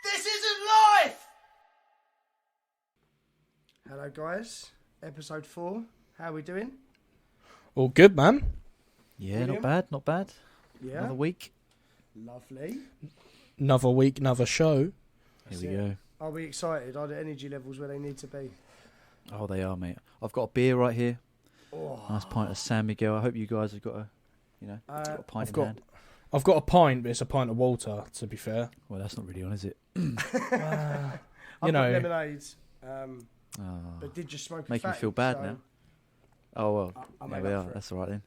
This isn't life! Hello guys, episode 4. How are we doing? All good, man. Yeah, William? not bad. Yeah. Another week. Lovely. Another week, another show. That's Here we it. go. Are we excited? Are the energy levels where they need to be? Oh, they are, mate. I've got a beer right here. Oh. Nice pint of San Miguel. I hope you guys have got a, got a pint in hand. I've got a pint, but it's a pint of water, to be fair. Well, that's not really on, is it? I've got know. lemonades, Oh, but did just smoke a making me fatty, feel bad so now. Oh, well, I there made we up are. for it. That's all right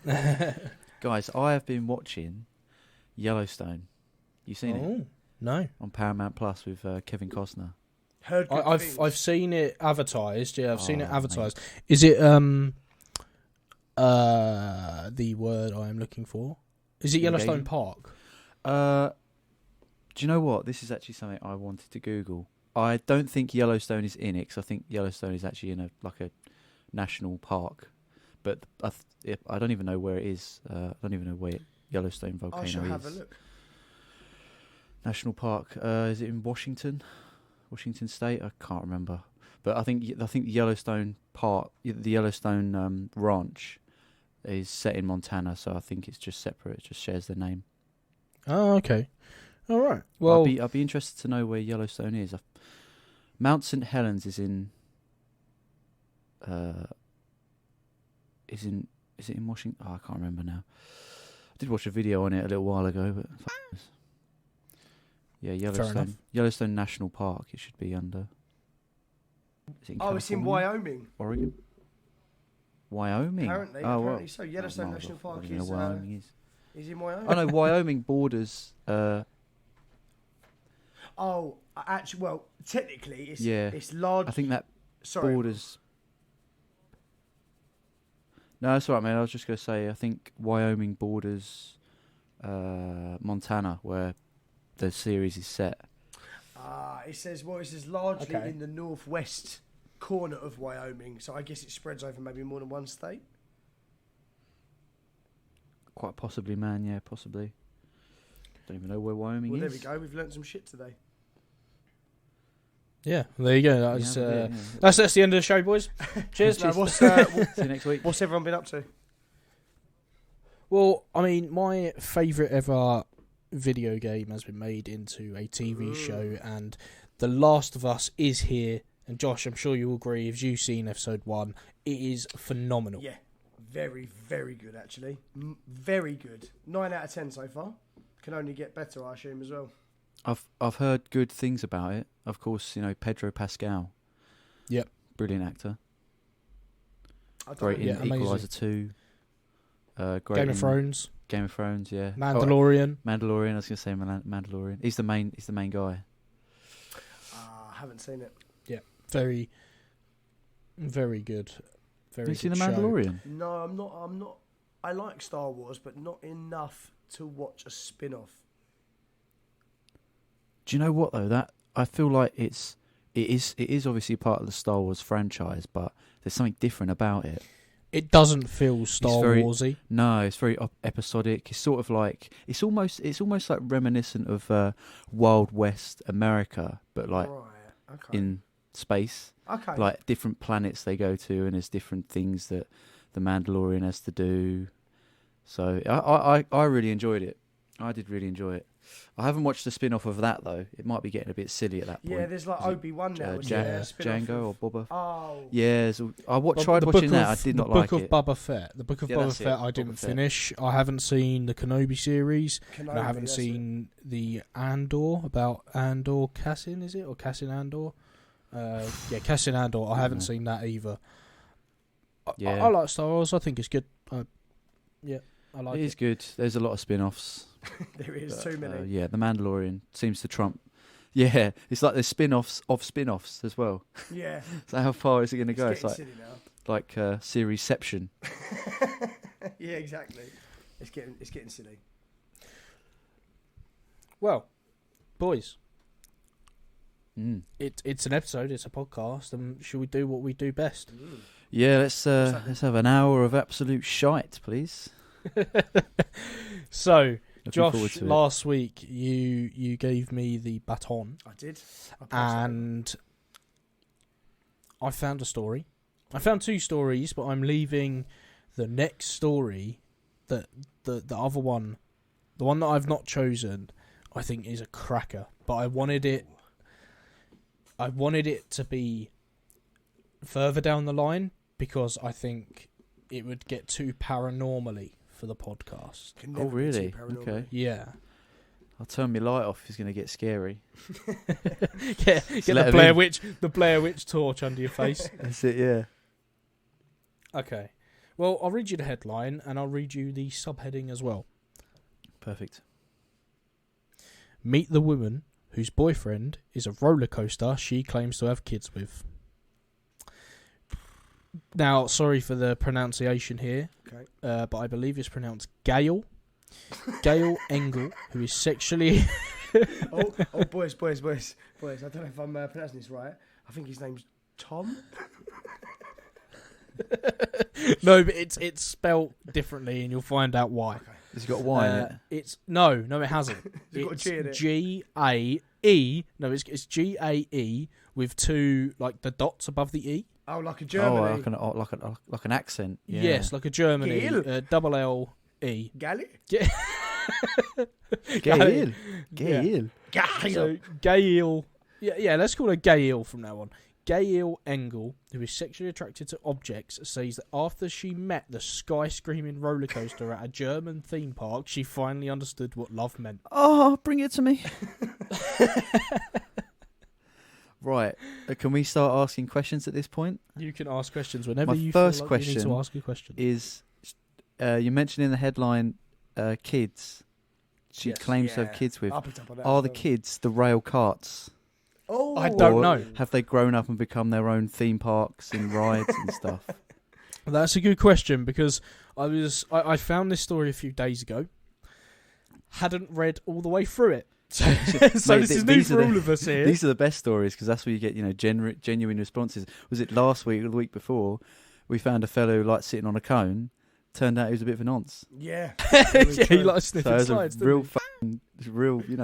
then. Guys, I have been watching Yellowstone. You seen it? Oh, no. On Paramount Plus with Kevin Costner. Heard good I've things. seen it advertised. Yeah, I've seen it Oh, advertised. Is it the word I am looking for? Is it Yellowstone Engaging? Park? Do you know what? This is actually something I wanted to Google. I don't think Yellowstone is in it because I think Yellowstone is actually in a national park. But I don't even know where it is. I don't even know where Yellowstone volcano I is. shall have a look. National park. Is it in Washington State? I can't remember. But I think the Yellowstone Park, the Yellowstone Ranch, is set in Montana. So I think it's just separate. It just shares the name. Oh, okay. All right. Well, I'd be interested to know where Yellowstone is. Mount St. Helens is in. Is it in Washington? Oh, I can't remember now. I did watch a video on it a little while ago, but yeah, Yellowstone National Park. It should be under. Is it in It's in California? Wyoming. Oregon. Wyoming. Apparently, Oh, apparently so. Yellowstone no, National I Park don't know is where Wyoming is. in Wyoming. Oh no, Wyoming borders. Actually, well, technically, it's Yeah. it's large. I think that Sorry. borders. No, that's all right, man. I was just going to say, I think Wyoming borders Montana, where the series is set. It says largely Okay. in the northwest corner of Wyoming, so I guess it spreads over maybe more than one state. Quite possibly, man. Yeah, possibly. Don't even know where Wyoming Well, is. there we go. We've learnt some shit today. yeah, there you go. Yeah, yeah. That's the end of the show, boys. Cheers. Now, See you next week. what's everyone been up to? Well, I mean, my favourite ever video game has been made into a TV show, and The Last of Us is here. And Josh, I'm sure you'll agree, if you've seen episode 1, it is phenomenal. Yeah, very, very good actually. Very good. 9 out of 10 so far. Can only get better, I assume, as well. I've heard good things about it. Of course, Pedro Pascal. Yep. Brilliant actor. I don't Great know. in amazing. Equalizer 2. Great Game in of Thrones, Game of Thrones, yeah. Mandalorian. Mandalorian. I was going to say Mandalorian. He's the main guy. I haven't seen it. Very, very good. Very Have you seen good the show. Mandalorian? No, I'm not. I like Star Wars, but not enough to watch a spin-off. Do you know what though? That I feel like it is obviously part of the Star Wars franchise, but there's something different about it. It doesn't feel Star very- Warsy. No, it's very episodic. It's sort of like it's almost like reminiscent of Wild West America, but like Right. Okay. in space. Okay. Like different planets they go to, and there's different things that the Mandalorian has to do. So I really enjoyed it. I did really enjoy it. I haven't watched the spin-off of that though. It might be getting a bit silly at that point. Yeah, there's like Is it, Obi-Wan now. isn't Ja- there? A spin-off Django of- or Boba. Oh. Yeah, I But tried the watching book that. I of- did not the like book it. of Boba Fett. The book of Yeah, Boba that's Fett. it, I didn't Boba Fett. finish. I haven't seen the Kenobi series. Kenobi, And I haven't that's seen the Andor about Andor Cassin, is it? Or Cassin Andor? Yeah, Cassin Andor. I haven't seen that either. Yeah. I like Star Wars. I think it's good. I like It it. is good. There's a lot of spin-offs. it. There is but, too many. yeah, The Mandalorian seems to trump. Yeah, it's like there's spin-offs of spin-offs as well. Yeah. So how far is it going to go? It's getting like silly now. Seriesception. Yeah, exactly. It's getting silly. Well, boys, Mm. it's an episode. It's a podcast. And should we do what we do best? Yeah, let's have an hour of absolute shite, please. So Looking forward Josh, to it. last week you gave me the baton, I did. I passed it. and I found a story. I found 2 stories, but I'm leaving the next story, the other one, the one that I've not chosen, I think is a cracker. But I wanted it to be further down the line because I think it would get too paranormally for the podcast. Can Oh, never be too really? paranoid. Okay. Yeah. I'll turn my light off if it's going to get scary. Get let the 'em Blair Witch torch under your face. That's it, yeah. Okay. Well, I'll read you the headline and I'll read you the subheading as well. Perfect. Meet the woman whose boyfriend is a roller coaster she claims to have kids with. Now, sorry for the pronunciation here, Okay. but I believe it's pronounced Gail. Gail Engel, who is sexually... oh, boys. I don't know if I'm pronouncing this right. I think his name's Tom. No, but it's spelt differently, and you'll find out why. Has he got a Y in it? It's no, it hasn't. Has it got a G in it? G-A-E. No, it's G-A-E with 2 like the dots above the E. Oh, like a Germany. Like an accent. Yeah. Yes, like a Germany. Gail. Double L-E. Gally? Gail. Yeah. Gail. So Gail, yeah, let's call her Gail from now on. Gail Engel, who is sexually attracted to objects, says that after she met the sky-screaming roller coaster at a German theme park, she finally understood what love meant. Oh, bring it to me. Right. Can we start asking questions at this point? You can ask questions whenever My you first feel like you need question to ask a question. Is you mentioned in the headline kids. She Yes. claims to Yeah. have kids with. I picked up on that. Are as the well. kids the rail carts? Oh, I don't Or know. Have they grown up and become their own theme parks and rides and stuff? That's a good question because I found this story a few days ago. Hadn't read all the way through it. So Mate, this is new these are for the- all of us here. These are the best stories because that's where you get, genuine responses. Was it last week or the week before? We found a fellow who liked sitting on a cone. Turned out he was a bit of a nonce. Yeah. Yeah, he likes So sniffing there's slides, a doesn't real, he?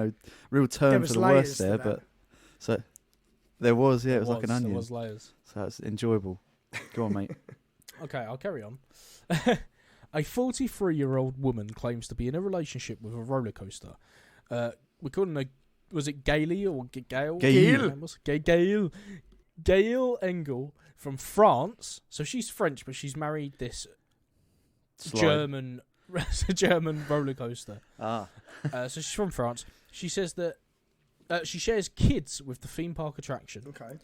real turn There for was the layers worst to there. that. But so there was, it was like an There onion. was layers. So that's enjoyable. Go on, mate. Okay, I'll carry on. A 43-year-old woman claims to be in a relationship with a roller coaster. We call him was it Gailey or Gail? Gail. Gail Engel from France. So she's French, but she's married this Slide. German roller coaster. Ah. So she's from France. She says that she shares kids with the theme park attraction. Okay.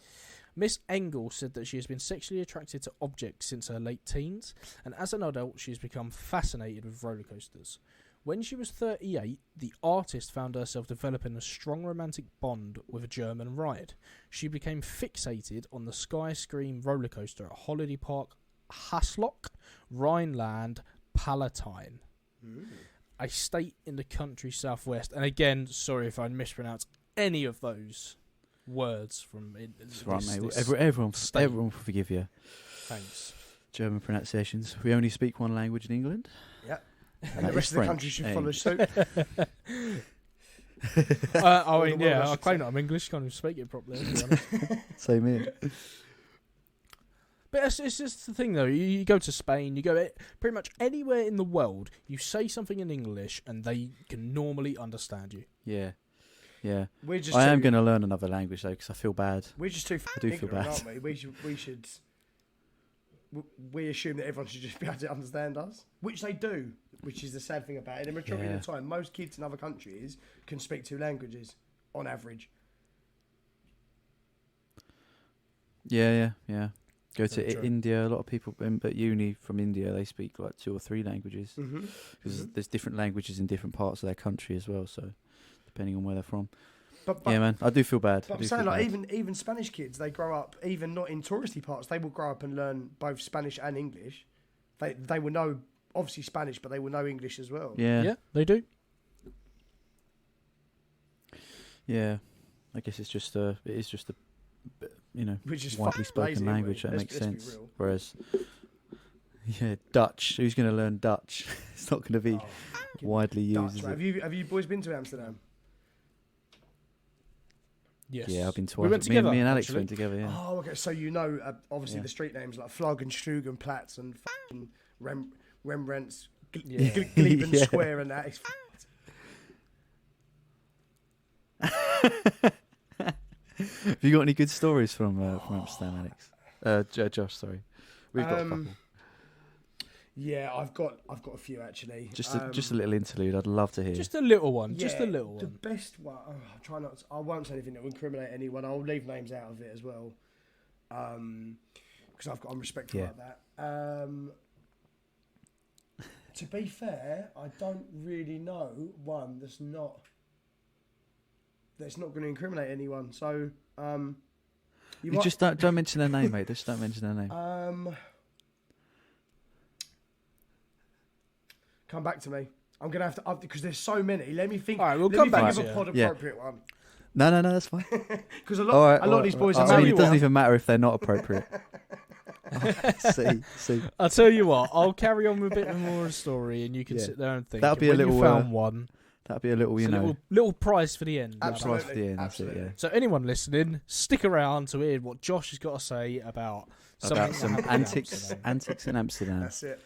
Miss Engel said that she has been sexually attracted to objects since her late teens, and as an adult, she has become fascinated with roller coasters. When she was 38, the artist found herself developing a strong romantic bond with a German ride. She became fixated on the Sky Scream roller coaster at Holiday Park Haslock, Rhineland-Palatine, a state in the country southwest. And again, sorry if I mispronounce any of those words from it. That's right, mate. Everyone will forgive you. Thanks. German pronunciations. We only speak one language in England. Yeah. And the that rest is of the country French. should follow suit. I mean, the world, yeah, I I should claim say. that I'm English, can't even speak it properly. To be honest. Same here. But it's just the thing, though. You go to Spain, you go pretty much anywhere in the world, you say something in English, and they can normally understand you. Yeah. Yeah. We're just I am too- going to learn another language, though, because I feel bad. We're just too I do feel ignorant, bad. aren't we? We assume that everyone should just be able to understand us, which they do, which is the sad thing about it. And the majority of the time, most kids in other countries can speak 2 languages, on average. Yeah. Go Very to true. India. A lot of people at uni from India, they speak like 2 or 3 languages. Mm-hmm. Because there's different languages in different parts of their country as well, so depending on where they're from. But Yeah, man, I do feel bad. But I'm saying, like, even Spanish kids, they grow up, even not in touristy parts, they will grow up and learn both Spanish and English. They will know, obviously, Spanish, but they will know English as well. Yeah. They do. Yeah. I guess it is just a Which is widely fucking lazy, spoken aren't we? language. That Let's makes be sense. real. Whereas Yeah, Dutch. Who's going to learn Dutch? It's not going to be widely used. Dutch, right? Have you boys been to Amsterdam? Yes. Yeah, I've been twice. We went together. Me and Alex actually. went together. Yeah. Oh, okay. So obviously the street names like Flog and Strug and Platz and fucking Rembrandt's Gleben Yeah. Square and that. Have you got any good stories from Amsterdam, Alex? Josh, sorry. We've got a couple. Yeah, I've got a few actually. Just a little interlude. I'd love to hear. Just a little one. Yeah, Just a little the one. best one. I'll try not to, I won't say anything that will incriminate anyone. I'll leave names out of it as well, because I'm respectful like that. To be fair, I don't really know one that's not going to incriminate anyone. So you just don't mention their name, mate. Just don't mention their name. Come back to me. I'm gonna have to because there's so many. Let me think. All right, we'll let come me back think to of you. a pod appropriate one. No, that's fine. Because a lot of these boys are I mean, married. it doesn't even matter if they're not appropriate. See. I'll tell you what. I'll carry on with a bit more of a story, and you can sit there and think. That'll be when a little. You found one. That'll be a little, little prize for the end. Absolutely. Prize for the end. Absolutely. That's it, So anyone listening, stick around to hear what Josh has got to say about some antics in Amsterdam. That's it.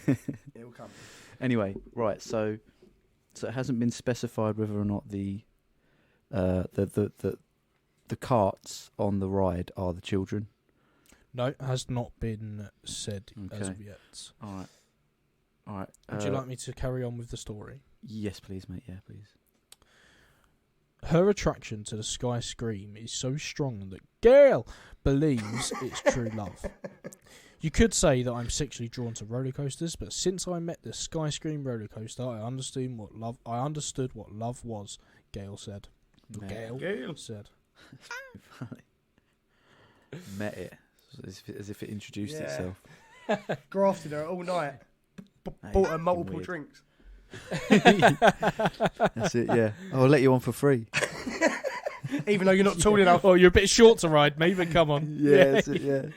It will come. Anyway, right. So it hasn't been specified whether or not the carts on the ride are the children. No, it has not been said as Okay. of yet. All right. Would you like me to carry on with the story? Yes, please, mate. Yeah, please. Her attraction to the Sky Scream is so strong that Gail believes it's true love. You could say that I'm sexually drawn to roller coasters, but since I met the Sky Scream roller coaster, I understood what love was. Gail said. Gail said. Met it as if it introduced itself. Grafted her all night. Bought her multiple weird. drinks. That's it. Yeah. I'll let you on for free. Even though you're not tall enough. Oh, you're a bit short to ride, mate, but come on. Yeah. That's it, yeah.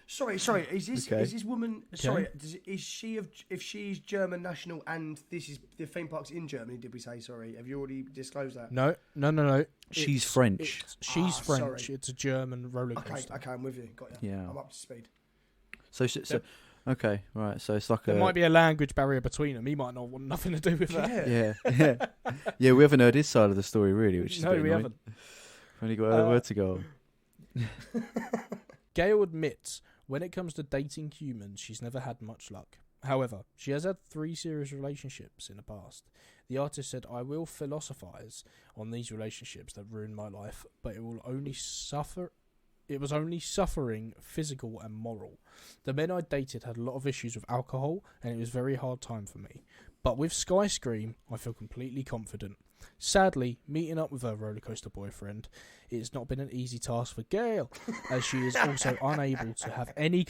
Sorry. Is this woman? Okay. Sorry, is she if she's German national and this is the theme park's in Germany? Did we say sorry? Have you already disclosed that? No. She's French. She's French. Sorry. It's a German roller coaster. Okay, I'm with you. Got you. Yeah. I'm up to speed. So okay, right. So it's like There might be a language barrier between them. He might not want nothing to do with that. Yeah. We haven't heard his side of the story really, which is a No, bit we annoying. haven't. We've only got a word to go on. Gail admits when it comes to dating humans, she's never had much luck. However, she has had 3 serious relationships in the past. The artist said, I will philosophize on these relationships that ruined my life, but it was only suffering physical and moral. The men I dated had a lot of issues with alcohol, and it was a very hard time for me. But with Sky Scream, I feel completely confident. Sadly, meeting up with her roller coaster boyfriend, it's not been an easy task for Gail, as she is also unable to have any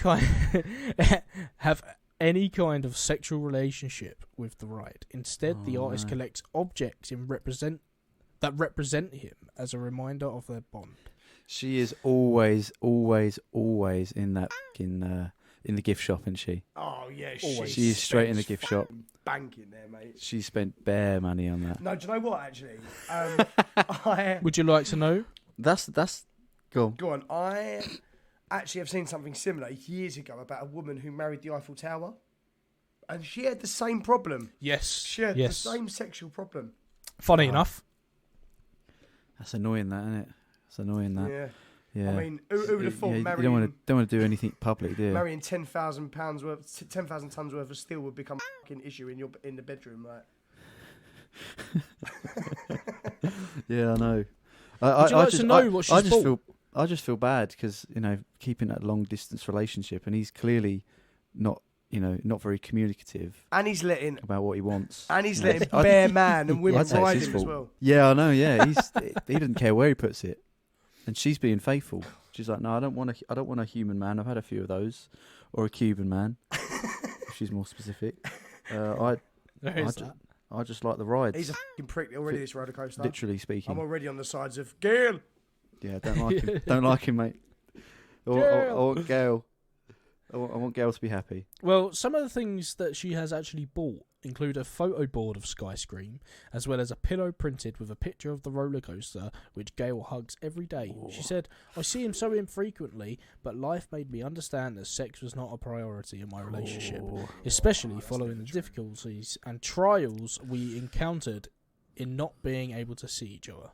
kind of sexual relationship with the ride. Instead, the artist collects objects that represent him as a reminder of their bond. She is always in that in the gift shop, isn't she? Oh yeah, She's straight in the gift shop. Banking there, mate. She spent bare money on that. No, do you know what? Actually, Would you like to know? That's go on. Go on. I actually have seen something similar years ago about a woman who married the Eiffel Tower, and she had the same problem. Yes. She had the same sexual problem. Funny enough. That's annoying, that, isn't it? It's annoying that. Yeah. I mean, who would have thought marrying? You don't want to do anything public, do you? Marrying £10,000 worth, 10,000 tons worth of steel would become a fucking issue in the bedroom, right? Would you I like to know what she's bought? I just feel bad because keeping that long distance relationship, and he's clearly not very communicative. And he's letting about what he wants. And he's letting bare man and women ride him as well. Yeah, I know. Yeah, he doesn't care where he puts it, and she's being faithful. She's like, no, I don't want a human man. I've had a few of those, or a Cuban man. If she's more specific. I just like the rides. He's a fucking prick already. This roller coaster. Literally speaking. I'm already on the sides of Gail. Yeah, don't like him. Don't like him, mate. I want Gail. I want Gail to be happy. Well, some of the things that she has actually bought include a photo board of Skyscream, as well as a pillow printed with a picture of the roller coaster, which Gail hugs every day. Ooh. She said, I see him so infrequently, but life made me understand that sex was not a priority in my relationship, especially following the difficulties and trials we encountered in not being able to see each other.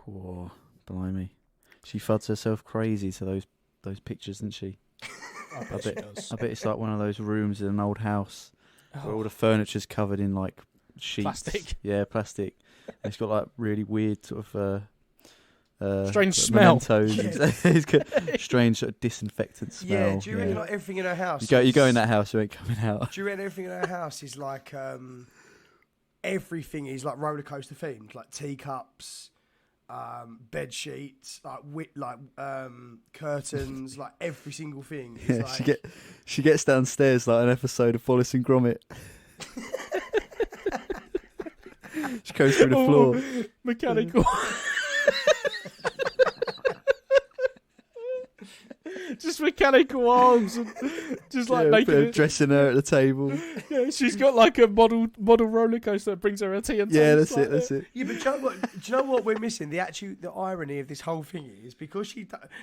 Oh, blimey. She fuds herself crazy to those pictures, doesn't she? I bet she does. I bet it's like one of those rooms in an old house where all the furniture's covered in like sheets. Plastic. Yeah, plastic. And it's got like really weird sort of strange smell. Mementos. Yeah. It's got strange sort of disinfectant smell. Yeah, do you reckon like everything in her house? You go in that house, you ain't coming out. Do you reckon everything in her house is like everything is like roller coaster themed, like teacups, bed sheets, like curtains, like every single thing. Is Yeah, like... she gets downstairs like an episode of Wallace and Gromit. She goes through the floor. Mechanical. Just mechanical arms and just like making it. Dressing her at the table. Yeah, she's got like a model roller coaster that brings her a tea and Yeah, toast, that's it. Yeah, but do you know what we're missing? The irony of this whole thing is because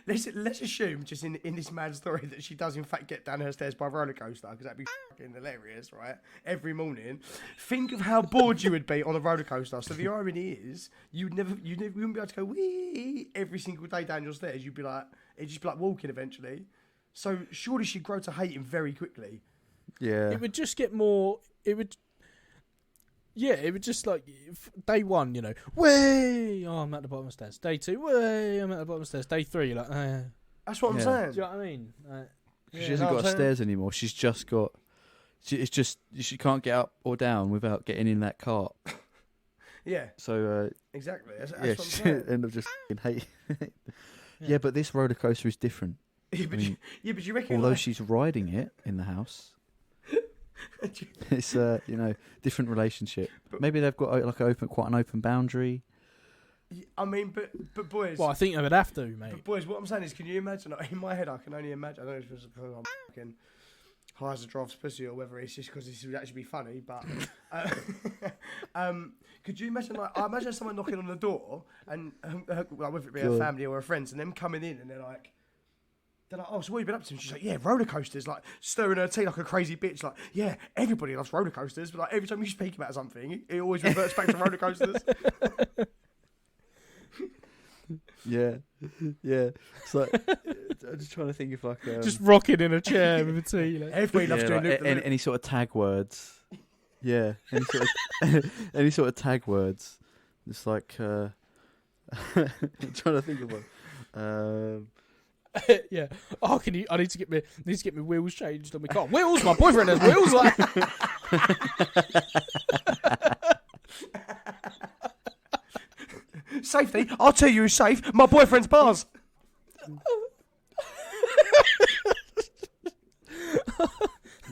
let's assume just in this mad story that she does in fact get down her stairs by roller coaster, because that'd be fucking hilarious, right? Every morning. Think of how bored you would be on a roller coaster. So the irony is you wouldn't be able to go wee every single day down your stairs. You'd be like, it'd just be like walking eventually. So surely she'd grow to hate him very quickly. Yeah. It would just get more. It would just like day one, way. Oh, I'm at the bottom of the stairs. Day two, way. I'm at the bottom of the stairs. Day three, you're like, That's what I'm Yeah. saying. do you know what I mean? She hasn't got stairs anymore. She's just got. She can't get up or down without getting in that cart. Yeah, So exactly. That's yeah, what I'm she saying. end up just hating. Yeah, but this roller coaster is different. Yeah, but you reckon Although like, she's riding it in the house, it's different relationship. Maybe they've got quite an open boundary. I mean, but boys. Well, I think they would have to, mate. But boys, what I'm saying is, can you imagine? In my head, I can only imagine. I don't know if it's because I'm fucking high as a draft's pussy or whether it's just because this would actually be funny. But could you imagine? Like, I imagine someone knocking on the door and whether it be a family or a friend, and them coming in and they're like, oh, so what have you been up to? And she's like, yeah, roller coasters, like stirring her tea like a crazy bitch. Like, yeah, everybody loves roller coasters, but like every time you speak about something, it always reverts back to roller coasters. Yeah. It's like I'm just trying to think if like Just rocking in a chair with a tea. Like. Everybody loves doing like, loop. any sort of tag words. Yeah, any sort of tag words. It's like I'm trying to think of one. Yeah. Oh, I need to get my wheels changed on my car. Wheels? My boyfriend has wheels. Like. Safety? I'll tell you who's safe. My boyfriend's bars.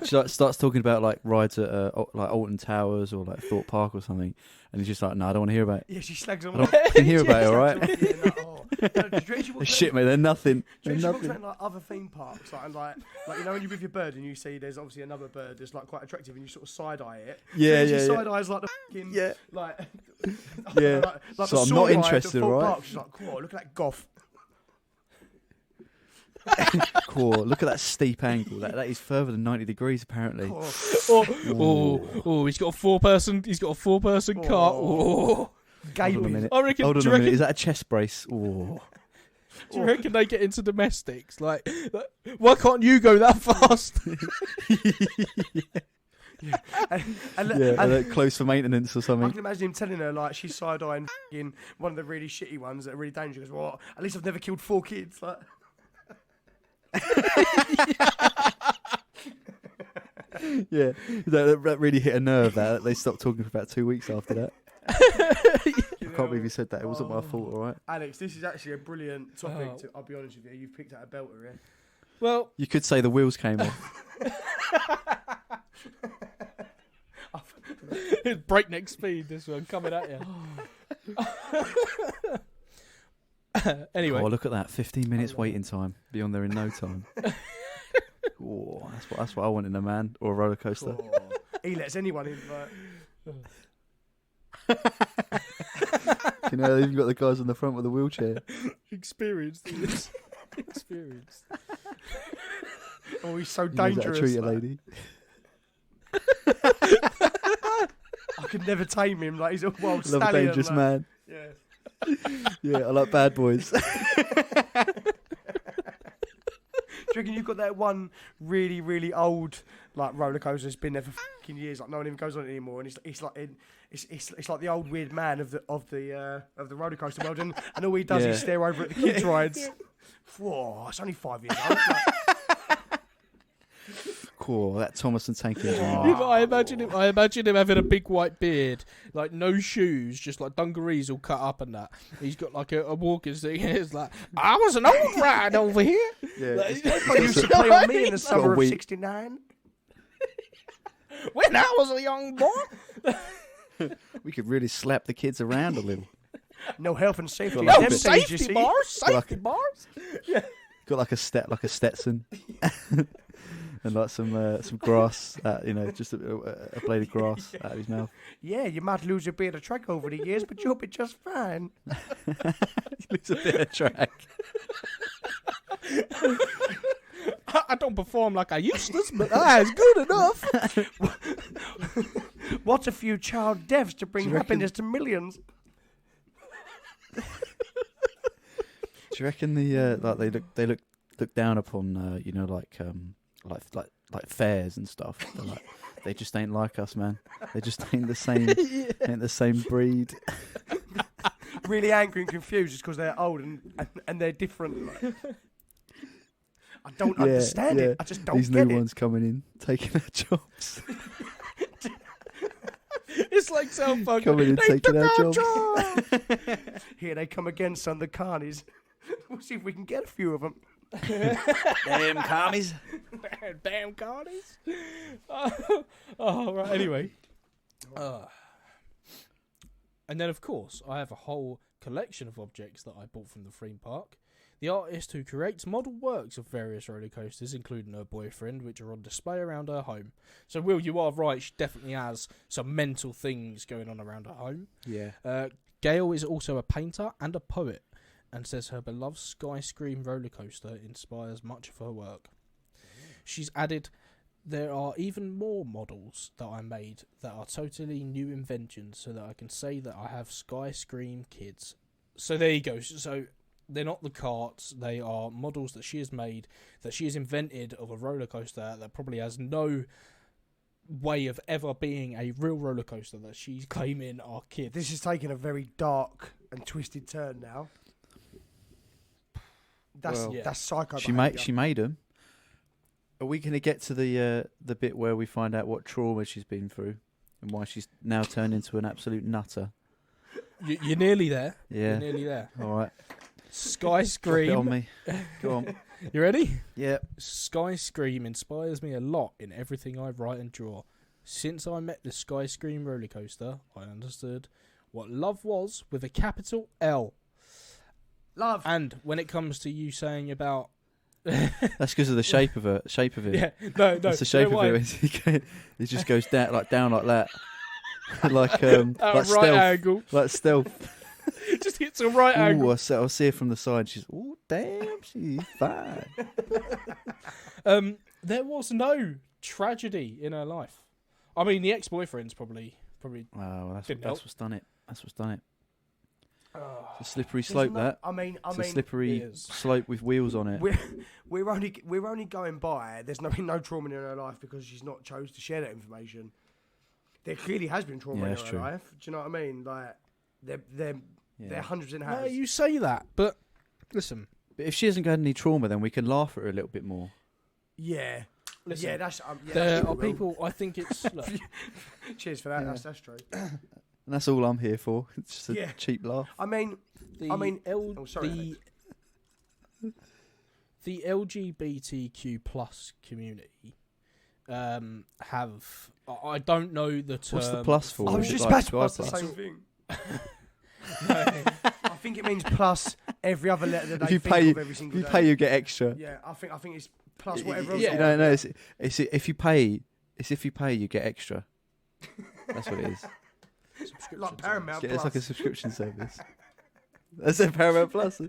She like, starts talking about like rides at like Alton Towers or like Thorpe Park or something, and he's just like, "No, I don't want to hear about it. Yeah, she slags them I don't want to hear about it, all right?" Shit, mate, they're nothing. Do They're you walk nothing. around like other theme parks, like when you're with your bird and you see there's obviously another bird that's like quite attractive and you sort of side eye it. Yeah. Side eyes like the fucking like Yeah. like So the I'm not sword eye at interested, Thorpe all right? Park. She's like, cool, look at that goth. Cool. Look at that steep angle. That is further than 90 degrees apparently. He's got a four-person cart. Oh. Gay Hold on a minute. I reckon. Hold on do a you minute. reckon, Is that a chest brace? Oh. do you reckon they get into domestics? Like, why can't you go that fast? And Close for maintenance or I something. can imagine him telling her like she's side eyeing one of the really shitty ones that are really dangerous. Well, at least I've never killed 4 kids. Like. Yeah, that really hit a nerve. That they stopped talking for about 2 weeks after that. I can't believe you said that. It wasn't my fault, all right? Alex, this is actually a brilliant topic. I'll be honest with you. You've picked out a belter here. Well, You could say the wheels came off. it's breakneck speed. This one coming at you. Anyway. Oh, look at that! 15 minutes waiting time. Be on there in no time. Oh, that's what I want in a man or a roller coaster. Oh, he lets anyone in. Like. You know, they've got the guys on the front with the wheelchair. Experienced. Experienced. Oh, he's so dangerous. Treat a lady. I could never tame him. Like he's a wild Love a stallion. dangerous like. man. Yeah. Yeah, I like bad boys. Do you reckon you've got that one really, really old like roller coaster that's been there for fucking years? Like no one even goes on it anymore, and it's like the old weird man of the roller coaster world, and all he does is stare over at the kids' rides. Whoa, it's only 5 years old. Like. Cool, that Thomas and Tank Engine. Yeah, but I imagine him having a big white beard, like no shoes, just like dungarees all cut up and that. He's got like a walking stick, and it's like, I was an old ride over here. Yeah, Like, I used to play on me in the summer of '69. When I was a young boy. we could really slap the kids around a little. No health and safety. Got in like them days, you Safety see. bars, safety bars. Yeah. Got like a Stetson. And like some grass, just a blade of grass out of his mouth. Yeah, you might lose a bit of track over the years, but you'll be just fine. He lose a bit of track. I don't perform like I used to, but it's good enough. What a few child deaths to bring Do you happiness to millions. Do you reckon they look down upon like fairs and stuff? They just ain't like us, man. They just ain't the same. Ain't the same breed. Really angry and confused just because they're old and they're different. Like. I don't understand it. I just don't These get it. new ones coming in, taking our jobs. It's like South Park. Coming in, taking our jobs. Here they come again, son, the carnies. We'll see if we can get a few of them. Damn commies. Damn carnies. Oh, right. Anyway. And then, of course, I have a whole collection of objects that I bought from the theme park. The artist who creates model works of various roller coasters, including her boyfriend, which are on display around her home. So, Will, you are right. She definitely has some mental things going on around her home. Yeah. Gail is also a painter and a poet, and says her beloved Sky Scream roller coaster inspires much of her work. She's added, there are even more models that I made that are totally new inventions so that I can say that I have Sky Scream kids. So there you go. So they're not the carts, they are models that she has made, that she has invented of a roller coaster that probably has no way of ever being a real roller coaster that she's claiming are kids. This is taking a very dark and twisted turn now. That's psycho. She made them. Are we going to get to the bit where we find out what trauma she's been through and why she's now turned into an absolute nutter? You're nearly there. Yeah. You're nearly there. All right. Sky Scream. Drop it on me. Go on. You ready? Yeah. Sky Scream inspires me a lot in everything I write and draw. Since I met the Sky Scream roller coaster, I understood what love was with a capital L. Love. And when it comes to you saying about That's because of the shape of it. yeah, no, That's the shape of it. It just goes down like that, like right stealth, angle. like stealth. It just hits a right angle. I'll see her from the side. She's damn, she's fine. There was no tragedy in her life. I mean, the ex-boyfriend's probably. Wow, that's Didn't help. what's done it. That's what's done it. It's a slippery There's slope. no- That. I mean, It's a slippery it is. slope with wheels on it. we're only going by. There's no trauma in her life because she's not chose to share that information. There clearly has been trauma in that's her true. life. Do you know what I mean? Like they're 100% has. No, you say that, but listen. But if she hasn't got any trauma, then we can laugh at her a little bit more. Yeah. Listen, Yeah, that's there true, are Will. people. I think it's. Look, Cheers for that. Yeah. That's true. And that's all I'm here for. It's just a Yeah. cheap laugh. I mean, sorry, the LGBTQ plus community have. I don't know the term. What's the plus for? I was Is it just like about to Sky ask the Plus? same thing. I think it means plus every other letter that If they you think pay, of every single if you day. pay, you get extra. Yeah, I think it's plus whatever else. Yeah. No, it's if you pay. It's if you pay, you get extra. That's what it is. Like Paramount Yeah, Plus. it's like a subscription service. That's a Paramount Plus,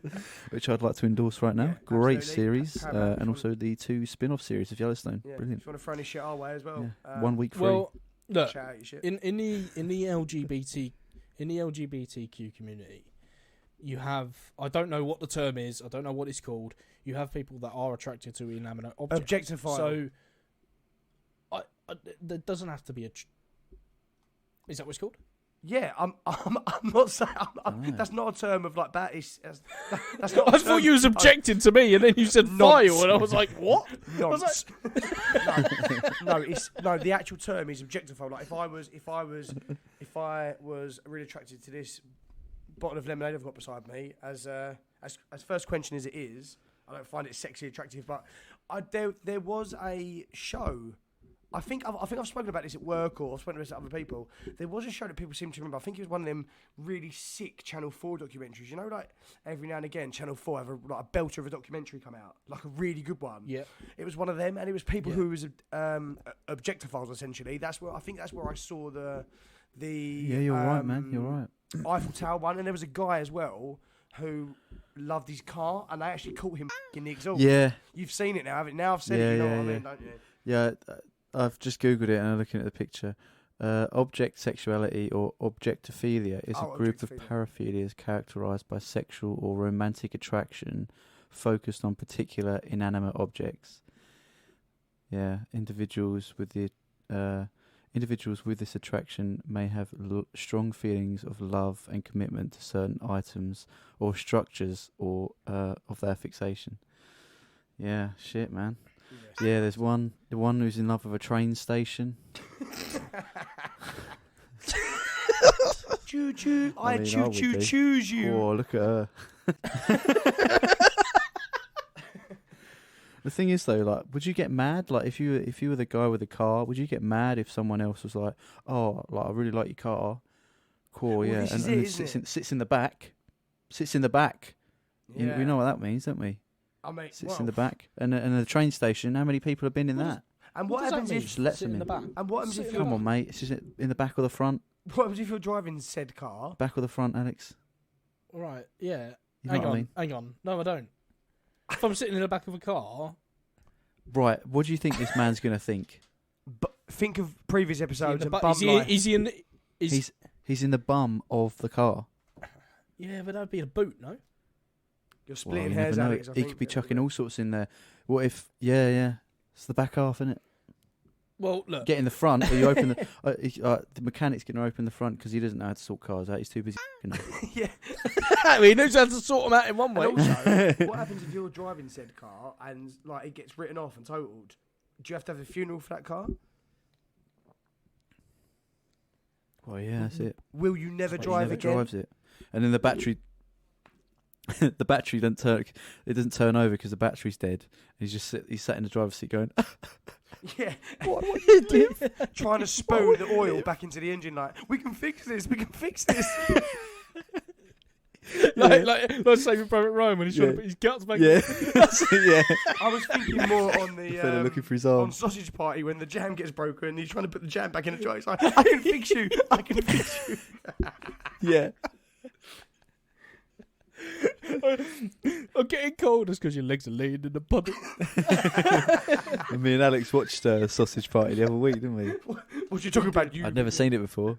which I'd like to endorse right now. Yeah, Great absolutely. series, Paramount, and also the 2 spin-off series of Yellowstone. Yeah, Brilliant. if you want to throw any shit our way as well. Yeah. 1 week free. Well, look, shout out your shit. in the LGBTQ community, you have, I don't know what the term is, I don't know what it's called. You have people that are attracted to inanimate objects. Objectifying. So, there doesn't have to be is that what it's called? Yeah, I'm not saying that's not a term of like that. That's not. I thought you was objecting to me, and then you said file, and I was like, what? Nonsense. No, the actual term is objectify. Like if I was really attracted to this bottle of lemonade I've got beside me, as first quenching as it is, I don't find it sexy attractive. But there was a show. I think I've spoken about this at work or I've spoken about this to other people. There was a show that people seem to remember. I think it was one of them really sick Channel 4 documentaries. You know, like every now and again, Channel 4 have a belter of a documentary come out, like a really good one. Yeah. It was one of them, and it was people who was objectophiles essentially. That's where I saw the. Yeah, you're right, man. You're right. Eiffel Tower one, and there was a guy as well who loved his car, and they actually caught him in the exhaust. Yeah. You've seen it now, haven't you? Now I've said it. You know what I mean, don't you? Yeah. I've just googled it and I'm looking at the picture. Object sexuality or objectophilia is a group of paraphilias characterised by sexual or romantic attraction focused on particular inanimate objects. Yeah, individuals with this attraction may have strong feelings of love and commitment to certain items or structures or of their fixation. Yeah, shit, man. Yes. Yeah, there's the one who's in love with a train station. Choo choo, I choose you. Oh, look at her. The thing is though, like, would you get mad? Like, if you were the guy with the car, would you get mad if someone else was like, oh, like I really like your car, cool, well, yeah, and it sits in the back. Yeah. We know what that means, don't we? Sits in the back, and the train station. How many people have been in that? And what happens if just lets them in the back? And what happens if Come on, mate. It's just in the back or the front. What happens if you're driving said car? Back or the front, Alex? Right. Yeah. You know what I mean? Hang on. No, I don't. If I'm sitting in the back of a car. Right. What do you think this man's gonna think? But think of previous episodes. He's in the bum of the car. Yeah, but that'd be a boot, no? You're splitting hairs, Alex. He could be chucking all sorts in there. What if? Yeah. It's the back half, isn't it? Well, look. Get in the front, or you open the mechanic's going to open the front because he doesn't know how to sort cars out. He's too busy. Yeah. I mean, he knows how to sort them out in one way. And also, what happens if you're driving said car and like it gets written off and totaled? Do you have to have a funeral for that car? Well, yeah, that's it. Will you never drive again? Drives it, and then the battery. The battery doesn't turn over because the battery's dead. And he's sat in the driver's seat going, yeah. What are you doing? Trying to spoon the oil back into the engine like, we can fix this. like Saving Private Ryan when he's trying to put his guts back. Yeah. Yeah. I was thinking more on the looking for his arm. on Sausage Party when the jam gets broken and he's trying to put the jam back in the jar. He's like, I can fix you. Yeah. I'm getting cold just because your legs are laying in the puddle. Me and Alex watched Sausage Party the other week, didn't we? What you talking about? I'd never seen it before.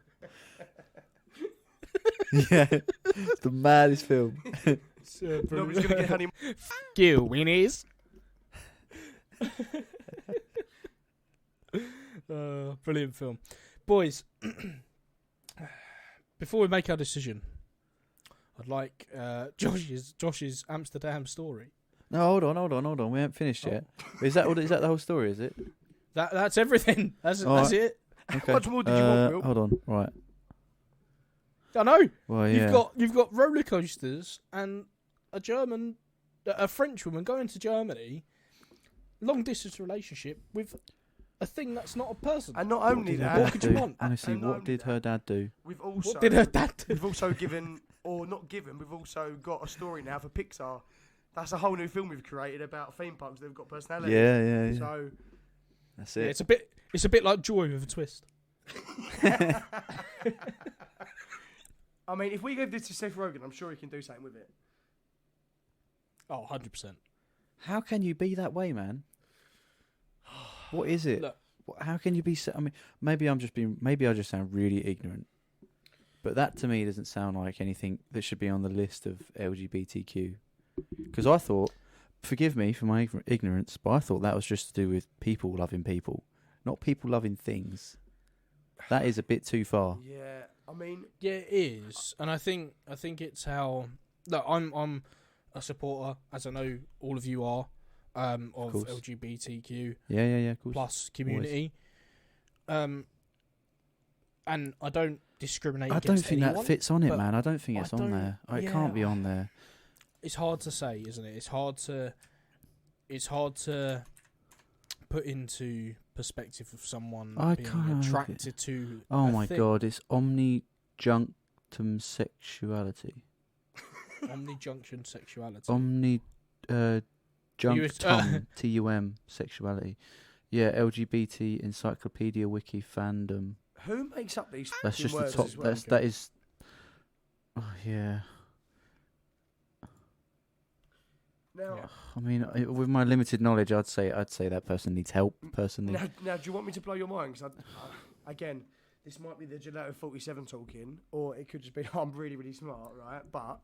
Yeah, it's the maddest film. Nobody's gonna get honey. You winnies. Brilliant film, boys. Before we make our decision, I'd like Josh's Amsterdam story. No, hold on. We haven't finished yet. Is that the whole story? Is it? That's everything. That's it. Okay. Much more did you want, Will? Hold on. Right. I know. Well, yeah. You've got roller coasters and a French woman going to Germany, long distance relationship with a thing that's not a person. And not only that, what could you want? Honestly, what did her dad do? What did her dad do? We've also given or not given, we've also got a story now for Pixar. That's a whole new film we've created about theme parks that've got personality. Yeah. So That's it. Yeah, it's a bit like Joy with a twist. I mean, if we give this to Seth Rogen, I'm sure he can do something with it. Oh, 100%. How can you be that way, man? What is it? Look. How can you be so... I mean, maybe I just sound really ignorant. But that to me doesn't sound like anything that should be on the list of LGBTQ. Because I thought, forgive me for my ignorance, but I thought that was just to do with people loving people, not people loving things. That is a bit too far. Yeah, I mean... Yeah, it is. And I think it's how... Look, I'm a supporter, as I know all of you are, of LGBTQ Yeah, of course. plus community. And I don't discriminate I against don't think anyone, that fits on it, but man. I don't think it's on there. It can't be on there. It's hard to say, isn't it? It's hard to put into perspective of someone being attracted to. Oh a my thing. god, it's omnijunctum sexuality. Omnijunction sexuality. Junctum TUM sexuality. Yeah, LGBT encyclopedia wiki fandom. Who makes up these That's just the words top. as well, That is. Oh yeah. Now, I mean, with my limited knowledge, I'd say that person needs help. Personally. now, do you want me to blow your mind? Because again, this might be the Gelato 47 talking, or it could just be I'm really, really smart, right? But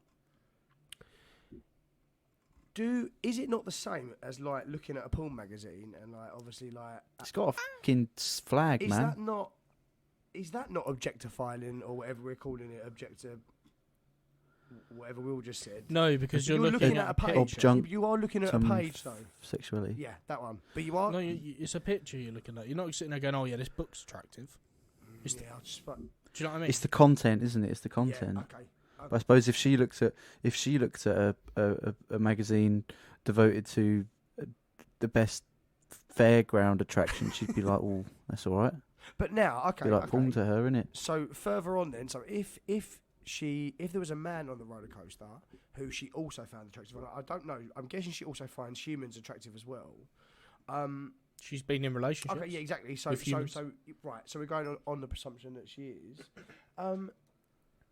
is it not the same as like looking at a porn magazine and like obviously like It's got a fucking flag, man. Is that not objectifying or whatever we're calling it, whatever we all just said? No, because you're looking at a page. You are looking at a page, though. Sexuality. Yeah, that one. But you are. No, it's a picture you're looking at. You're not sitting there going, "Oh yeah, this book's attractive." Yeah, I'll just. Do you know what I mean? It's the content, isn't it? It's the content. Yeah, okay. But I suppose if she looked at a magazine devoted to the best fairground attraction, she'd be like, "Oh, that's all right." But now, okay, be like porn to her, innit? So further on, then, so if there was a man on the roller coaster who she also found attractive, and I don't know, I'm guessing she also finds humans attractive as well. She's been in relationships. Okay, yeah, exactly. So right. So we're going on the presumption that she is.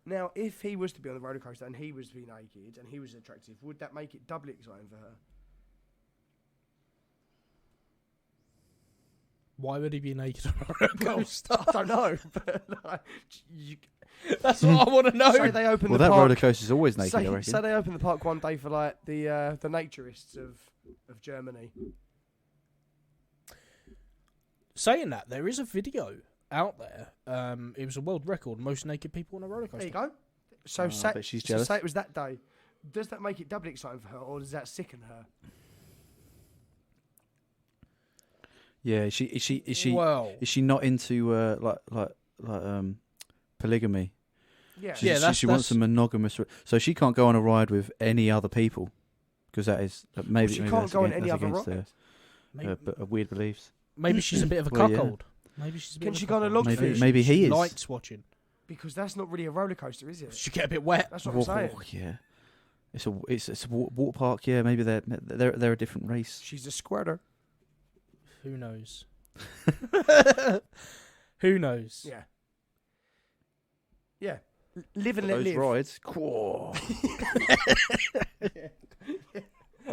Now, if he was to be on the roller coaster and he was to be naked and he was attractive, would that make it doubly exciting for her? Why would he be naked on a roller coaster? I don't know, but like, that's what I want to know. Say they open the that park, roller coaster is always naked, I reckon. Say they open the park one day for like the naturists of Germany. Saying that, there is a video out there. It was a world record, most naked people on a roller coaster. There you go. So I bet she's jealous. say it was that day. Does that make it doubly exciting for her, or does that sicken her? Yeah, is she Well, is she not into polygamy? Yeah. She wants a monogamous, so she can't go on a ride with any other people because that is maybe she maybe can't that's go on against- any that's other against ride. her weird beliefs. maybe she's a bit of a Well, yeah. cuckold. Maybe she's a bit Can of she a go on a cuckold. log fish? Maybe he She is. likes watching. Because that's not really a roller coaster, is it? She get a bit wet. That's what I'm saying. Yeah, it's a water park. Yeah, maybe they're a different race. She's a squirter. Who knows? Who knows? Yeah. Yeah. Live and let Those live. rides.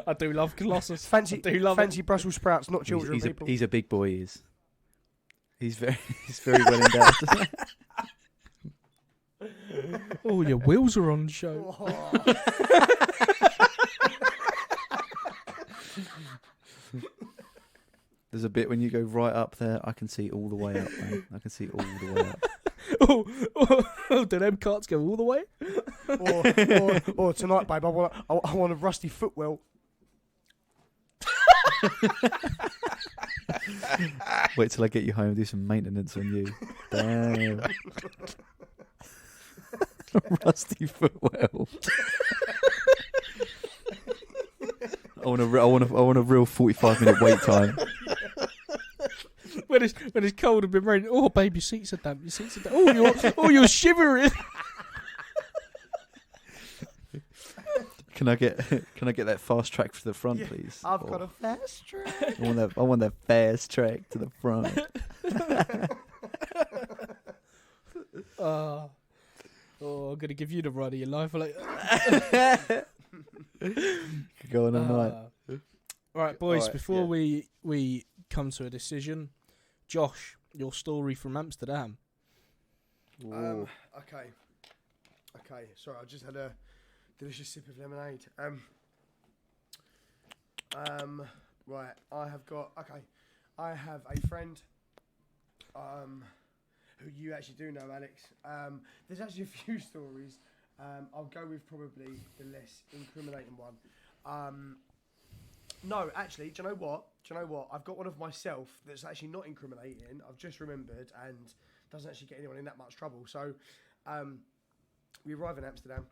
I do love Colossus. Fancy I do love fancy Brussels sprouts, not children he's people. a big boy. He is. He's very well endowed. Oh, your wheels are on show. There's a bit when you go right up there, I can see all the way up, man. I can see all the way up. Oh, do them carts go all the way? or tonight, babe, I want a rusty footwell. Wait till I get you home and do some maintenance on you. Damn. Rusty footwell. I want a real 45-minute wait time. When it's cold and been raining. Oh, babe, your seats are damp. Your seats are damp. Oh, you're shivering. Can I get that fast track to the front, please? I've got a fast track. I want that fast track to the front. I'm gonna give you the ride of your life. Like, Go on all night. All right, boys. Alright, before yeah. we come to a decision, Josh, your story from Amsterdam. Okay. Sorry, I just had a delicious sip of lemonade. Right, I have a friend, who you actually do know, Alex. There's actually a few stories. I'll go with probably the less incriminating one. No, actually, do you know what? I've got one of myself that's actually not incriminating. I've just remembered and doesn't actually get anyone in that much trouble. So, we arrive in Amsterdam.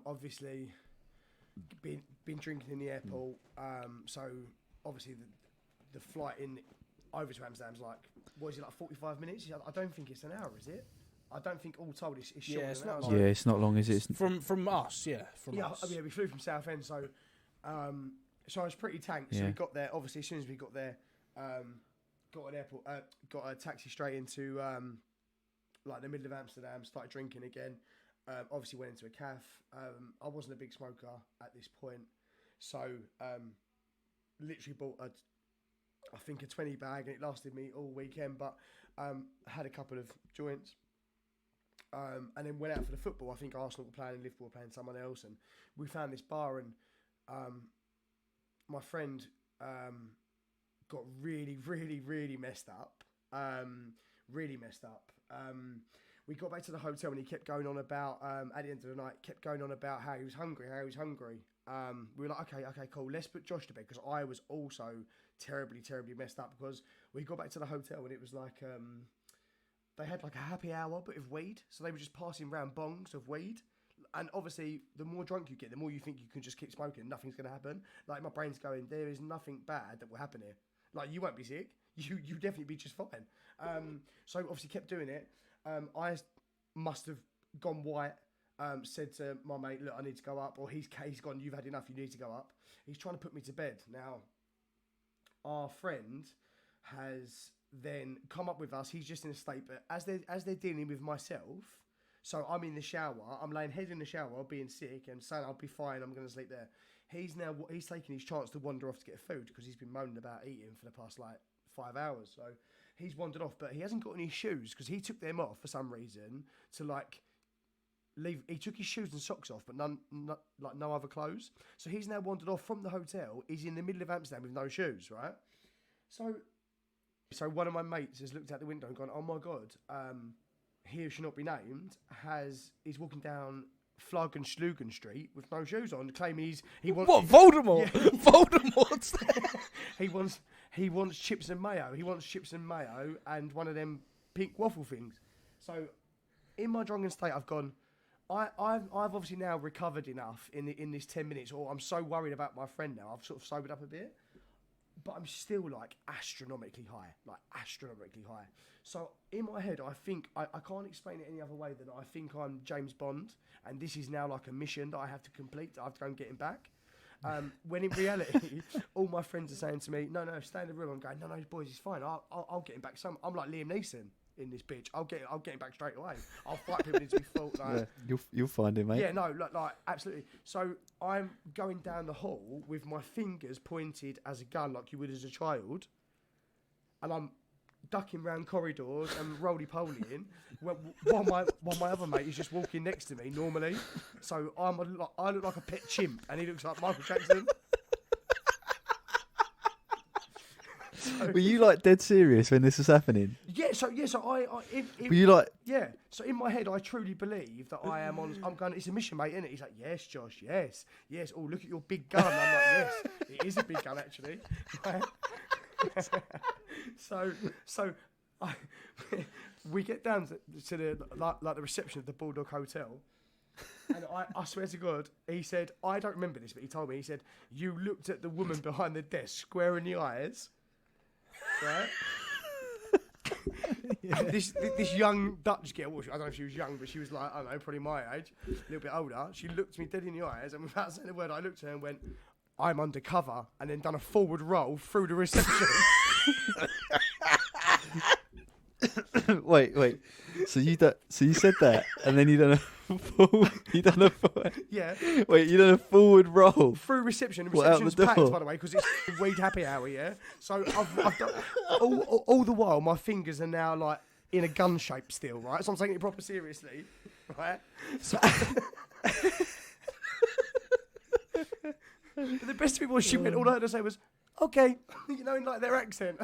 Obviously, been drinking in the airport. So obviously the flight over to Amsterdam's like, what is it, like 45 minutes? I don't think it's an hour, is it? I don't think all told it's short. Yeah, it's than an not hour. long. Yeah, it's not long, is it? It's From us, yeah. Us. Yeah, we flew from Southend, so I was pretty tanked. So Yeah. we got there. Obviously, as soon as we got there, got an airport, got a taxi straight into like the middle of Amsterdam. Started drinking again. Obviously went into a cafe. I wasn't a big smoker at this point, so literally bought I think a 20 bag, and it lasted me all weekend. But had a couple of joints. And then went out for the football. I think Arsenal were playing, Liverpool were playing someone else, and we found this bar, and my friend got really, really, really messed up. We got back to the hotel, and he kept going on about, at the end of the night, how he was hungry. We were like, okay, cool, let's put Josh to bed, because I was also terribly, terribly messed up, because we got back to the hotel, and it was like... they had like a happy hour, but of weed. So they were just passing around bongs of weed. And obviously, the more drunk you get, the more you think you can just keep smoking. Nothing's going to happen. Like, my brain's going, there is nothing bad that will happen here. Like, you won't be sick. You definitely be just fine. So obviously kept doing it. I must have gone white. Said to my mate, look, I need to go up. Or he's gone, you've had enough, you need to go up. He's trying to put me to bed. Now, our friend has... then come up with us. He's just in a state, but as they're dealing with myself, so I'm in the shower, I'm laying head in the shower, being sick, and saying I'll be fine, I'm going to sleep there. He's taking his chance to wander off to get food, because he's been moaning about eating for the past like 5 hours. So he's wandered off, but he hasn't got any shoes, because he took them off for some reason to like leave. He took his shoes and socks off, but no other clothes. So he's now wandered off from the hotel. He's in the middle of Amsterdam with no shoes, right? So one of my mates has looked out the window and gone, oh my God, he who should not be named is walking down Flug and Schlugen Street with no shoes on, claiming he wants... What, Voldemort? Yeah. Voldemort's there. He wants chips and mayo. He wants chips and mayo and one of them pink waffle things. So in my drunken state, I've gone... I've obviously now recovered enough in this 10 minutes, or I'm so worried about my friend now, I've sort of sobered up a bit. But I'm still like astronomically high. So in my head, I think, I can't explain it any other way than I think I'm James Bond, and this is now like a mission that I have to complete. I have to go and get him back. When in reality, all my friends are saying to me, no, stay in the room. I'm going, no, boys, it's fine. I'll get him back. I'm like Liam Neeson in this bitch. I'll get him back straight away. I'll fight people into his fault. Like, yeah, you'll find him, mate. Yeah, no, like absolutely. So I'm going down the hall with my fingers pointed as a gun, like you would as a child, and I'm ducking round corridors and roly-polying while my other mate is just walking next to me normally. So I look like a pet chimp, and he looks like Michael Jackson. Were you like dead serious when this was happening? Yeah, so I were you like... Yeah, so in my head, I truly believe that I'm going, it's a mission, mate, isn't it? He's like, yes, Josh, yes. Oh, look at your big gun. I'm like, yes, it is a big gun, actually. We get down to the the reception of the Bulldog Hotel, and I swear to God, he said, I don't remember this, but he told me, he said, you looked at the woman behind the desk square in the eyes, right? And this young Dutch girl, well, I don't know if she was young, but she was like, I don't know, probably my age, a little bit older. She looked me dead in the eyes, and without saying a word, I looked at her and went, I'm undercover, and then done a forward roll through the reception. Wait. So you said that, and then you done a Yeah. Wait, you done a forward roll Through reception. The What, out reception's the packed, door? by the way, because it's weed happy hour, yeah? So I've done, all the while, my fingers are now, like, in a gun shape still, right? So I'm taking it proper seriously, right? So... But the best of it was she went, all I had to say was, okay, you know, in like their accent.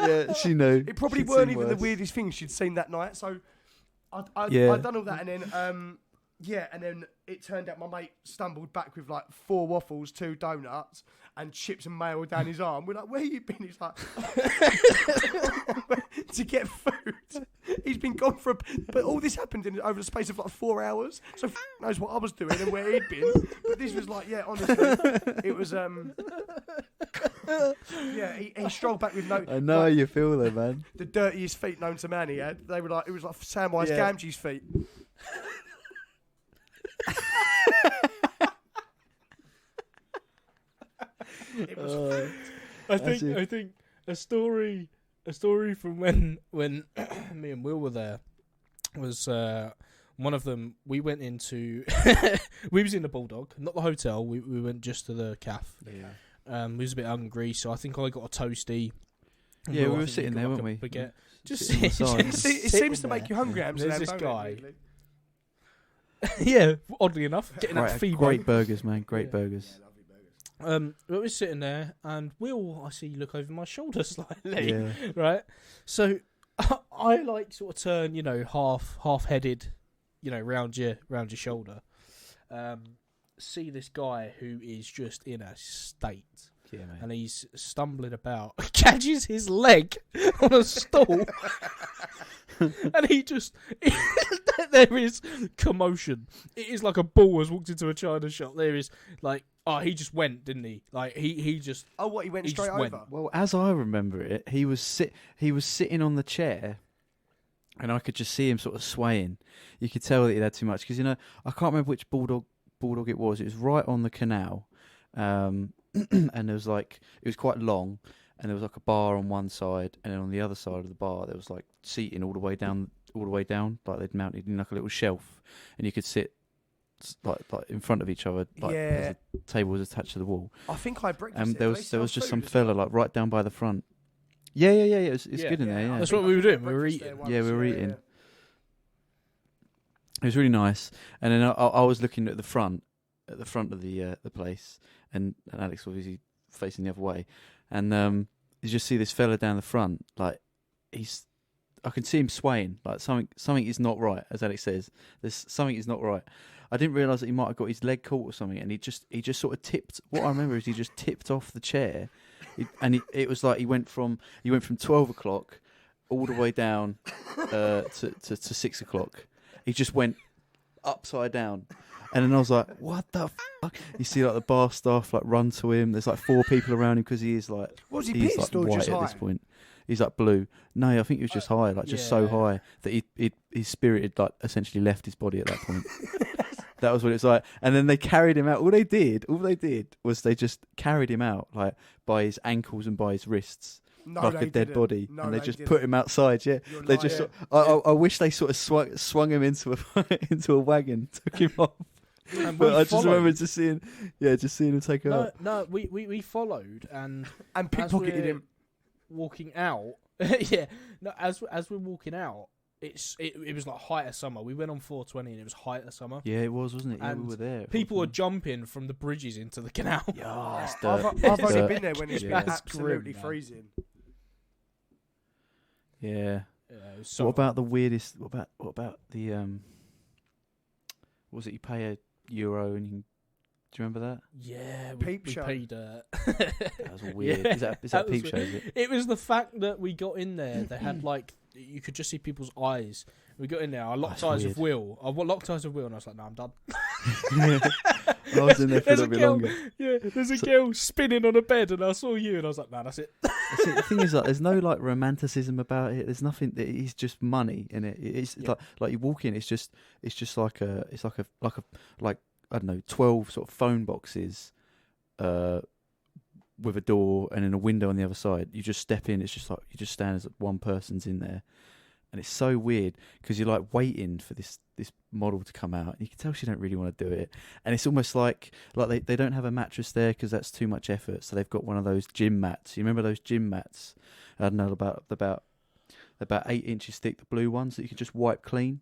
Yeah, she knew. It probably She'd weren't seen even the worse. weirdest thing she'd seen that night. So I'd done all that, and then and then it turned out my mate stumbled back with like 4 waffles, 2 donuts, and chips and mayo down his arm. We're like, where you been? He's like, to get food. He's been gone but all this happened over the space of like 4 hours. So knows what I was doing and where he'd been. But this was like, yeah, honestly, it was yeah. He strolled back with no. I know how you feel though, man. The dirtiest feet known to man he had. They were like, it was like Samwise Gamgee's feet. It was. I think a story from when me and Will were there was one of them. We went into we was in the Bulldog, not the hotel. We went just to the cafe. Yeah. We was a bit hungry, so I think I got a toasty. Yeah, Will, we I were think sitting got there, like weren't we? Baguette. Just Sitting on the side. It seems to make you hungry, Amsterdam. There's this don't it, guy. weirdly? Yeah, oddly enough, getting that feedback. Great burgers, man. Great burgers. We were sitting there, and Will, I see you look over my shoulder slightly, Yeah. right? So I like sort of turn, you know, half headed, you know, round your shoulder. See this guy who is just in a state, Yeah, mate. and he's stumbling about, catches his leg on a stool, and he just there is commotion. It is like a bull has walked into a china shop. There is like. Oh, he just went, didn't he? Like he just. Oh, what? He went He straight just over. went. Well, as I remember it, he was sitting on the chair, and I could just see him sort of swaying. You could tell that he'd had too much because I can't remember which bulldog it was. It was right on the canal, and there was it was quite long, and there was like a bar on one side, and then on the other side of the bar there was like seating all the way down, like they'd mounted in like a little shelf, and you could sit. Like in front of each other, as the table was attached to the wall. I think I breakfast. There was just some fella like right down by the front. Yeah. It's good in there. Yeah, That's what we were doing. We were eating. We were eating. It was really nice. And then I was looking at the front of the place, and Alex obviously facing the other way, and you just see this fella down the front, like I can see him swaying, like something is not right, as Alex says. There's something is not right. I didn't realise that he might have got his leg caught or something, and he just sort of tipped. What I remember is he just tipped off the chair, it was like he went from 12 o'clock all the way down to 6 o'clock. He just went upside down, and then I was like, "What the fuck?" You see like the bar staff like run to him. There's like 4 people around him because he is like Was he he's pissed like or white just at high? this point. He's like blue. No, I think he was just high, like just so high that his spirit had like essentially left his body at that point. That was what it was like. And then they carried him out. All they did was they just carried him out like by his ankles and by his wrists. No, like they a dead didn't. body, No, and they they just didn't. put him outside. Yeah, You're they lying. just. I wish they sort of swung him into a wagon, took him off. And But we I just remember followed. just seeing him take her up. No, we followed and pickpocketed him. walking out. Yeah, no, as we're walking out, it was like height of summer. We went on 420 and it was height of summer. Yeah, it was, wasn't it? Yeah, And we were there. People were jumping from the bridges into the canal. Yeah, it's I've dirt. only Dirt. been there when it's Yeah. been That's absolutely grim, man. freezing. Yeah. Yeah, it was So what about the weirdest? What about the was it you pay €1 and you can, do you remember that? Yeah, Peep we show. paid. That was weird. Yeah, is that that peep was show? Is it? It was the fact that we got in there. They had like you could just see people's eyes. We got in there. I locked That's eyes weird. with Will. I locked eyes with Will, and I was like, "No, I'm done." I was in there for a There's little bit girl, longer. yeah, there's a girl spinning on a bed, and I saw you, and I was like, "Nah, that's it." That's it. The thing is, like, there's no like romanticism about it. There's nothing. It's just money in it. It's like you walk in. It's just like I don't know, 12 sort of phone boxes, with a door and then a window on the other side. You just step in. It's just like you just stand as one person's in there, and it's so weird because you're like waiting for this model to come out. And you can tell she don't really want to do it, and it's almost like they don't have a mattress there because that's too much effort. So they've got one of those gym mats. You remember those gym mats? I don't know, about 8 inches thick, the blue ones that you can just wipe clean.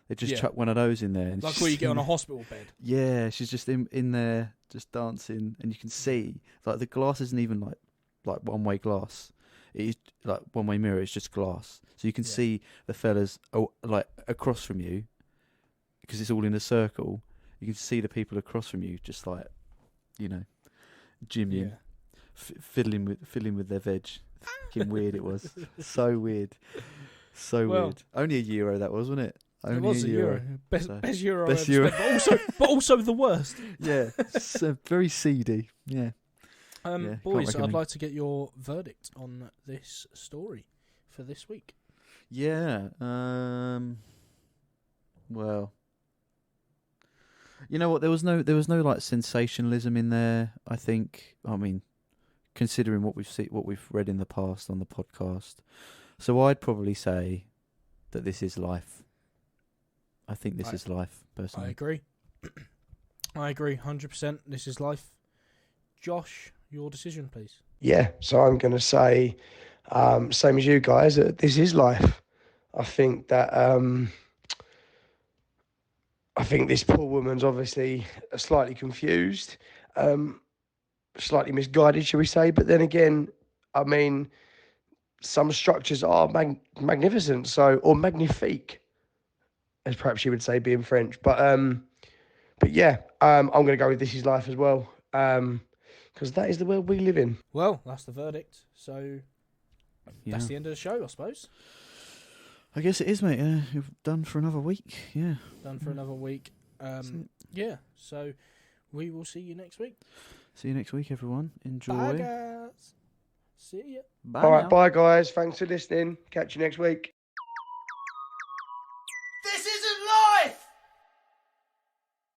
They just chuck one of those in there. And like what you get on a hospital bed. Yeah, she's just in there, just dancing, and you can see like the glass isn't even like one-way glass. It is like one-way mirror. It's just glass, so you can see the fellas like across from you, because it's all in a circle. You can see the people across from you, just like, you know, gymming, fiddling with their veg. Fucking weird it was. So weird. So weird. Only €1 that was, wasn't it? Only it was a euro. Best euro I've ever spent, but also the worst. Yeah, it's very seedy. Yeah. Boys, I'd like to get your verdict on this story for this week. Yeah. Well, you know what? There was no like sensationalism in there. I think. I mean, considering what we've read in the past on the podcast, so I'd probably say that this is life. I think this is life, personally. I agree. I agree, 100%. This is life. Josh, your decision, please. Yeah, so I'm going to say, same as you guys, that this is life. I think that I think this poor woman's obviously slightly confused, slightly misguided, shall we say? But then again, I mean, some structures are magnificent, or magnifique, as perhaps you would say, being French. But yeah, I'm going to go with This Is Life as well, because that is the world we live in. Well, that's the verdict. So that's the end of the show, I suppose. I guess it is, mate. You've done for another week. Yeah. Done for another week. Yeah, so we will see you next week. See you next week, everyone. Enjoy. Bye, guys. See ya. Bye. All right, bye, guys. Thanks for listening. Catch you next week. This isn't life!